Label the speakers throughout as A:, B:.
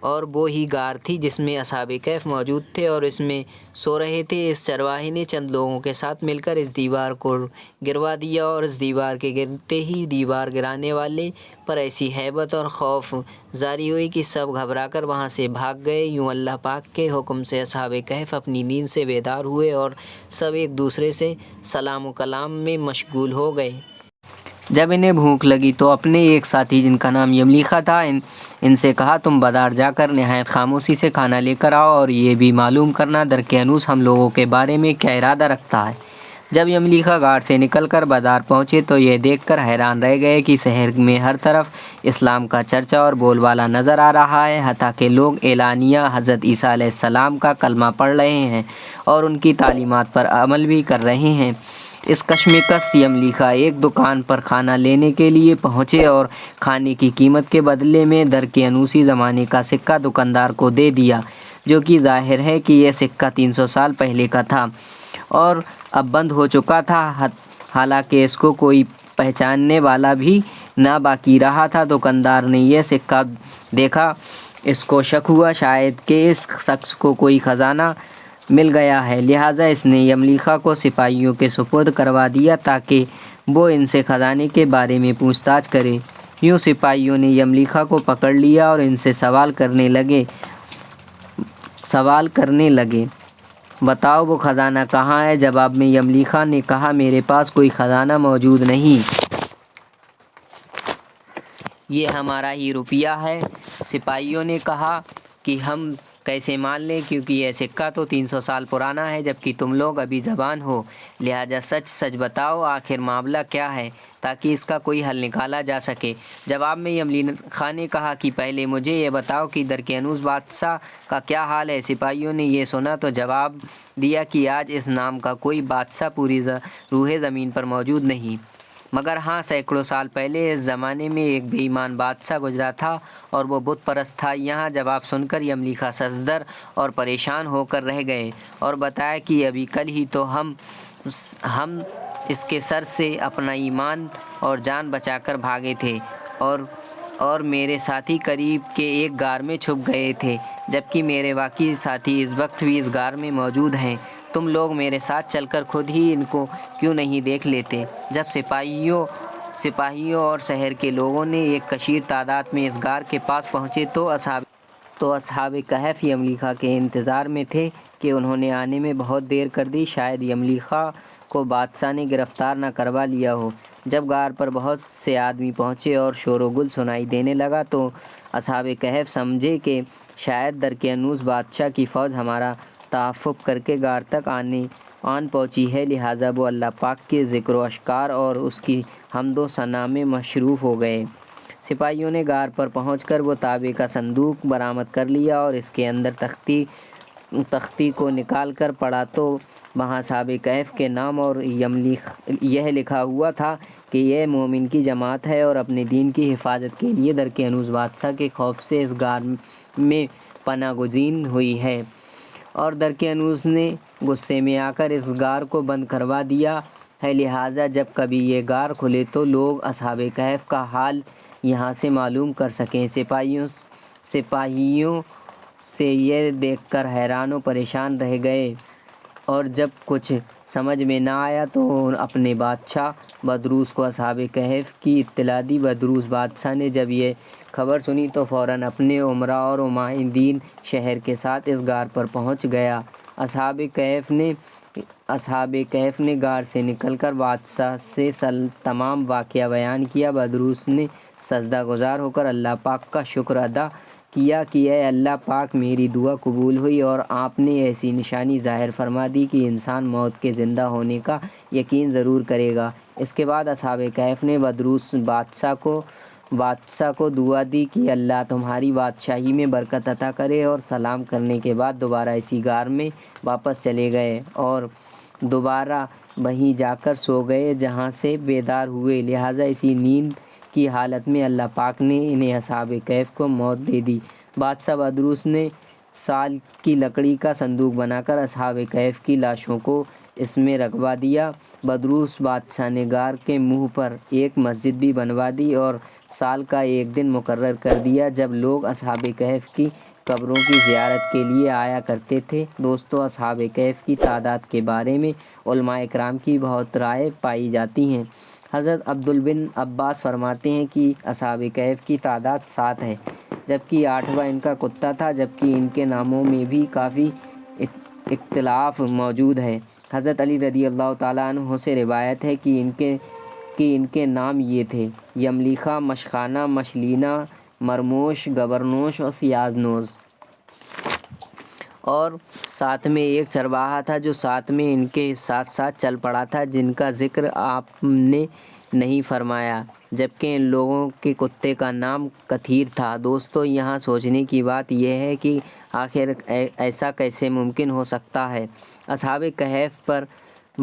A: اور وہ ہی غار تھی جس میں اصحاب کہف موجود تھے اور اس میں سو رہے تھے۔ اس چرواہے نے چند لوگوں کے ساتھ مل کر اس دیوار کو گروا دیا، اور اس دیوار کے گرتے ہی دیوار گرانے والے پر ایسی ہیبت اور خوف جاری ہوئی کہ سب گھبرا کر وہاں سے بھاگ گئے۔ یوں اللہ پاک کے حکم سے اصحاب کہف اپنی نیند سے بیدار ہوئے اور سب ایک دوسرے سے سلام و کلام میں مشغول ہو گئے۔ جب انہیں بھوک لگی تو اپنے ایک ساتھی جن کا نام یملیخا تھا ان سے کہا، تم بازار جا کر نہایت خاموشی سے کھانا لے کر آؤ اور یہ بھی معلوم کرنا درکنوز ہم لوگوں کے بارے میں کیا ارادہ رکھتا ہے۔ جب یملیخا غار سے نکل کر بازار پہنچے تو یہ دیکھ کر حیران رہ گئے کہ شہر میں ہر طرف اسلام کا چرچا اور بول بالا نظر آ رہا ہے، حتیٰ کہ لوگ اعلانیہ حضرت عیسیٰ علیہ السلام کا کلمہ پڑھ رہے ہیں اور ان کی تعلیمات پر عمل بھی کر رہے ہیں۔ اس کشمکش یملیخا ایک دکان پر کھانا لینے کے لیے پہنچے اور کھانے کی قیمت کے بدلے میں درکنوزی زمانے کا سکہ دکاندار کو دے دیا، جو کہ ظاہر ہے کہ یہ سکہ 300 سال پہلے کا تھا اور اب بند ہو چکا تھا، حالانکہ اس کو کوئی پہچاننے والا بھی نہ باقی رہا تھا۔ دکاندار نے یہ سکہ دیکھا، اس کو شک ہوا شاید کہ اس شخص کو کوئی خزانہ مل گیا ہے، لہٰذا اس نے یملیخا کو سپاہیوں کے سپرد کروا دیا تاکہ وہ ان سے خزانے کے بارے میں پوچھ تاچھ کرے۔ یوں سپاہیوں نے یملیخا کو پکڑ لیا اور ان سے سوال کرنے لگے، بتاؤ وہ خزانہ کہاں ہے؟ جواب میں یملیخا نے کہا، میرے پاس کوئی خزانہ موجود نہیں، یہ ہمارا ہی روپیہ ہے۔ سپاہیوں نے کہا کہ ہم کیسے مان لیں، کیونکہ یہ سکہ تو 300 سال پرانا ہے جبکہ تم لوگ ابھی جوان ہو، لہٰذا سچ بتاؤ آخر معاملہ کیا ہے تاکہ اس کا کوئی حل نکالا جا سکے۔ جواب میں یملیخا نے کہا کہ پہلے مجھے یہ بتاؤ کہ درکنوز بادشاہ کا کیا حال ہے۔ سپاہیوں نے یہ سنا تو جواب دیا کہ آج اس نام کا کوئی بادشاہ پوری روئے زمین پر موجود نہیں، مگر ہاں سینکڑوں سال پہلے اس زمانے میں ایک بے ایمان بادشاہ گزرا تھا اور وہ بت پرست تھا۔ یہاں جواب سن کر یملیخا سجدر اور پریشان ہو کر رہ گئے اور بتایا کہ ابھی کل ہی تو ہم اس کے سر سے اپنا ایمان اور جان بچا کر بھاگے تھے اور میرے ساتھی قریب کے ایک غار میں چھپ گئے تھے، جبکہ میرے باقی ساتھی اس وقت بھی اس غار میں موجود ہیں۔ تم لوگ میرے ساتھ چل کر خود ہی ان کو کیوں نہیں دیکھ لیتے؟ جب سپاہیوں اور شہر کے لوگوں نے ایک کثیر تعداد میں اس غار کے پاس پہنچے تو اصحاب کہف یملیخا کے انتظار میں تھے کہ انہوں نے آنے میں بہت دیر کر دی، شاید یملیخا کو بادشاہ نے گرفتار نہ کروا لیا ہو۔ جب غار پر بہت سے آدمی پہنچے اور شور و گل سنائی دینے لگا تو اصحاب کہف سمجھے کہ شاید درکنوز بادشاہ کی فوج ہمارا تحفظ کر کے غار تک آن پہنچی ہے، لہٰذا وہ اللہ پاک کے ذکر و اذکار اور اس کی حمد و ثنا میں مصروف ہو گئے۔ سپاہیوں نے غار پر پہنچ کر وہ تانبے کا صندوق برآمد کر لیا اور اس کے اندر تختی کو نکال کر پڑھا تو وہاں اصحاب کہف کے نام اور یہ لکھا ہوا تھا کہ یہ مومن کی جماعت ہے اور اپنے دین کی حفاظت کے لیے درکنوز بادشاہ کے خوف سے اس غار میں پناہ گزین ہوئی ہے، اور درکنوز نے غصے میں آ کر اس غار کو بند کروا دیا ہے، لہٰذا جب کبھی یہ غار کھلے تو لوگ اصحاب کہف کا حال یہاں سے معلوم کر سکیں۔ سپاہیوں سے یہ دیکھ کر حیران و پریشان رہ گئے اور جب کچھ سمجھ میں نہ آیا تو اپنے بادشاہ بدروس کو اصحاب کہف کی اطلاع دی۔ بدروس بادشاہ نے جب یہ خبر سنی تو فوراً اپنے امراء اور عمائدین شہر کے ساتھ اس غار پر پہنچ گیا۔ اصحاب کہف نے غار سے نکل کر بادشاہ سے تمام واقعہ بیان کیا۔ بدروس نے سجدہ گزار ہو کر اللہ پاک کا شکر ادا کیا کہ اے اللہ پاک، میری دعا قبول ہوئی اور آپ نے ایسی نشانی ظاہر فرما دی کہ انسان موت کے زندہ ہونے کا یقین ضرور کرے گا۔ اس کے بعد اصحاب کہف نے بدروس بادشاہ کو دعا دی کہ اللہ تمہاری بادشاہی میں برکت عطا کرے، اور سلام کرنے کے بعد دوبارہ اسی غار میں واپس چلے گئے اور دوبارہ وہیں جا کر سو گئے جہاں سے بیدار ہوئے، لہٰذا اسی نیند کی حالت میں اللہ پاک نے انہیں اصحاب کہف کو موت دے دی۔ بادشاہ بدروس نے سال کی لکڑی کا صندوق بنا کر اصحاب کہف کی لاشوں کو اس میں رکھوا دیا۔ بدروس بادشاہ نے غار کے منہ پر ایک مسجد بھی بنوا دی اور سال کا ایک دن مقرر کر دیا جب لوگ اصحاب کہف کی قبروں کی زیارت کے لیے آیا کرتے تھے۔ دوستو، اصحاب کہف کی تعداد کے بارے میں علماء کرام کی بہت رائے پائی جاتی ہیں۔ حضرت عبداللہ بن عباس فرماتے ہیں کہ اصحاب کہف کی تعداد 7 ہے، جبکہ 8واں ان کا کتا تھا، جبکہ ان کے ناموں میں بھی کافی اختلاف موجود ہے۔ حضرت علی رضی اللہ تعالیٰ عنہ سے روایت ہے کہ ان کے نام یہ تھے: یملیخہ، مشخانہ، مشلینہ، مرموش، گبرنوش اور فیازنوز۔ اور ساتھ میں ایک چرواہا تھا جو ساتھ میں ان کے ساتھ ساتھ چل پڑا تھا، جن کا ذکر آپ نے نہیں فرمایا، جبکہ ان لوگوں کے کتے کا نام کثیر تھا۔ دوستو، یہاں سوچنے کی بات یہ ہے کہ آخر ایسا کیسے ممکن ہو سکتا ہے؟ اصحاب کہف پر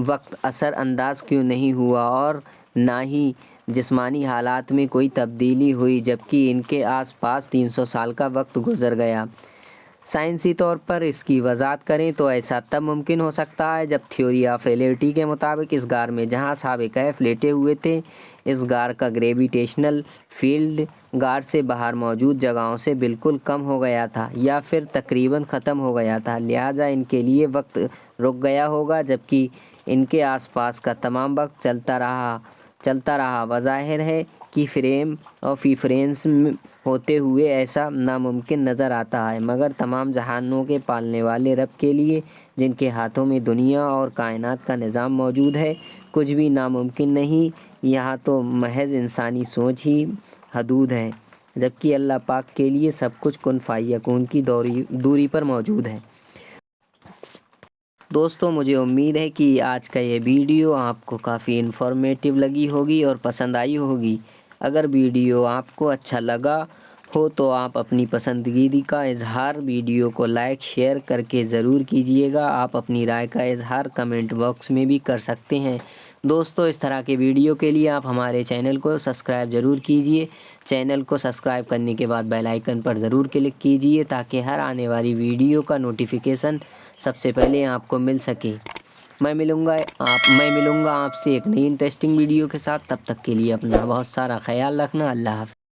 A: وقت اثر انداز کیوں نہیں ہوا اور نہ ہی جسمانی حالات میں کوئی تبدیلی ہوئی، جبکہ ان کے آس پاس 300 سال کا وقت گزر گیا؟ سائنسی طور پر اس کی وضاحت کریں تو ایسا تب ممکن ہو سکتا ہے جب تھیوری آف ریلیٹی کے مطابق اس غار میں جہاں اصحاب کہف لیٹے ہوئے تھے، اس غار کا گریویٹیشنل فیلڈ غار سے باہر موجود جگہوں سے بالکل کم ہو گیا تھا یا پھر تقریباً ختم ہو گیا تھا، لہٰذا ان کے لیے وقت رک گیا ہوگا، جبکہ ان کے آس پاس کا تمام وقت چلتا رہا۔ وظاہر ہے کہ فریم آف ریفرنس ہوتے ہوئے ایسا ناممکن نظر آتا ہے، مگر تمام جہانوں کے پالنے والے رب کے لیے، جن کے ہاتھوں میں دنیا اور کائنات کا نظام موجود ہے، کچھ بھی ناممکن نہیں۔ یہاں تو محض انسانی سوچ ہی حدود ہے، جبکہ اللہ پاک کے لیے سب کچھ کن فیکون کی دوری پر موجود ہے۔ دوستو، مجھے امید ہے کہ آج کا یہ ویڈیو آپ کو کافی انفارمیٹیو لگی ہوگی اور پسند آئی ہوگی۔ اگر ویڈیو آپ کو اچھا لگا ہو تو آپ اپنی پسندیدگی کا اظہار ویڈیو کو لائک شیئر کر کے ضرور کیجیے گا۔ آپ اپنی رائے کا اظہار کمنٹ باکس میں بھی کر سکتے ہیں۔ دوستو، اس طرح کے ویڈیو کے لیے آپ ہمارے چینل کو سبسکرائب ضرور کیجیے۔ چینل کو سبسکرائب کرنے کے بعد بیل آئیکن پر ضرور کلک کیجیے تاکہ ہر آنے والی ویڈیو کا نوٹیفیکیشن سب سے پہلے آپ کو مل سکے۔ میں ملوں گا آپ سے ایک نئی انٹرسٹنگ ویڈیو کے ساتھ۔ تب تک کے لیے اپنا بہت سارا خیال رکھنا۔ اللہ حافظ۔